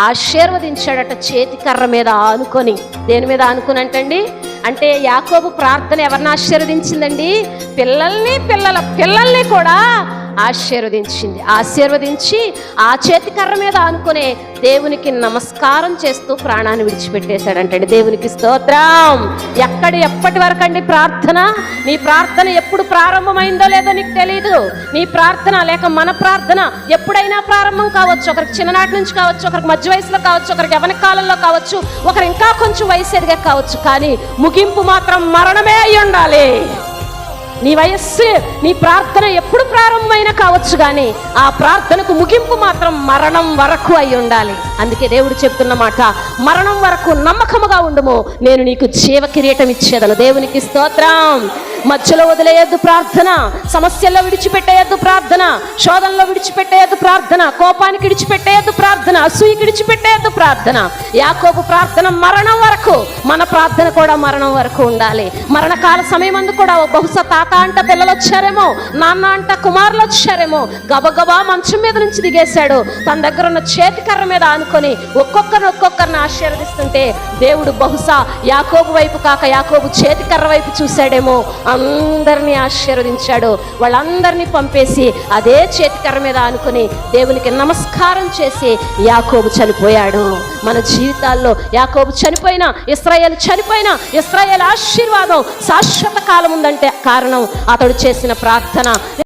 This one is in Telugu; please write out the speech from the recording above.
ఆశీర్వదించాడట చేతి కర్ర మీద ఆనుకొని. దేని మీద ఆనుకొని అంటే యాకోబు ప్రార్థన ఎవరిని ఆశీర్వదించిందండి? పిల్లల్ని కూడా ఆశీర్వదించి ఆ చేతి కర్ర మీద ఆనుకునే దేవునికి నమస్కారం చేస్తూ ప్రాణాన్ని విడిచిపెట్టేశాడంటండి. దేవునికి స్తోత్రం. ఎప్పటి వరకు అండి ప్రార్థన? నీ ప్రార్థన ఎప్పుడు ప్రారంభమైందో లేదో నీకు తెలీదు. నీ ప్రార్థన లేక మన ప్రార్థన ఎప్పుడైనా ప్రారంభం కావచ్చు. ఒకరికి చిన్ననాటి నుంచి కావచ్చు, ఒకరికి మధ్య వయసులో కావచ్చు, ఒకరికి యవ్వన కాలంలో కావచ్చు, ఒకరు ఇంకా కొంచెం వయసు ఎదిగా కావచ్చు. కానీ ముగింపు మాత్రం మరణమే అయి ఉండాలి. నీ వయస్సు, నీ ప్రార్థన ఎప్పుడు ప్రారంభమైనా కావచ్చు, కానీ ఆ ప్రార్థనకు ముగింపు మాత్రం మరణం వరకు అయి ఉండాలి. అందుకే దేవుడు చెప్తున్న మాట, మరణం వరకు నమ్మకముగా ఉండుము, నేను నీకు జీవ కిరీటం ఇచ్చేదను. దేవునికి స్తోత్రం. మధ్యలో వదిలేయద్దు ప్రార్థన, సమస్యల్లో విడిచిపెట్టేయద్దు ప్రార్థన, శోధనలో విడిచిపెట్టేయద్దు ప్రార్థన, కోపానికి విడిచిపెట్టేయద్దు ప్రార్థన, అసూయకి విడిచిపెట్టేయద్దు ప్రార్థన. యాకోబు ప్రార్థన మరణం వరకు, మన ప్రార్థన కూడా మరణం వరకు ఉండాలి. మరణకాల సమయమందు కూడా బహుశా తాత అంట పిల్లలు వచ్చారేమో, నాన్న అంట కుమారులు వచ్చారేమో, గబగబా మంచం మీద నుంచి దిగేశాడు. తన దగ్గర ఉన్న చేతి కర్ర మీద ఆనుకొని ఒక్కొక్కరిని ఆశీర్వదిస్తుంటే దేవుడు బహుశా యాకోబు వైపు కాక యాకోబు చేతి కర్ర వైపు చూశాడేమో. అందరినీ ఆశీర్వదించాడు. వాళ్ళందరినీ పంపేసి అదే చేతి కర్ర మీద ఆనుకొని దేవునికి నమస్కారం చేసి యాకోబు చనిపోయాడు. మన జీవితాల్లో యాకోబు చనిపోయినా, ఇశ్రాయేలు ఆశీర్వాదం శాశ్వత కాలం ఉందంటే కారణం అతడు చేసిన ప్రార్థన.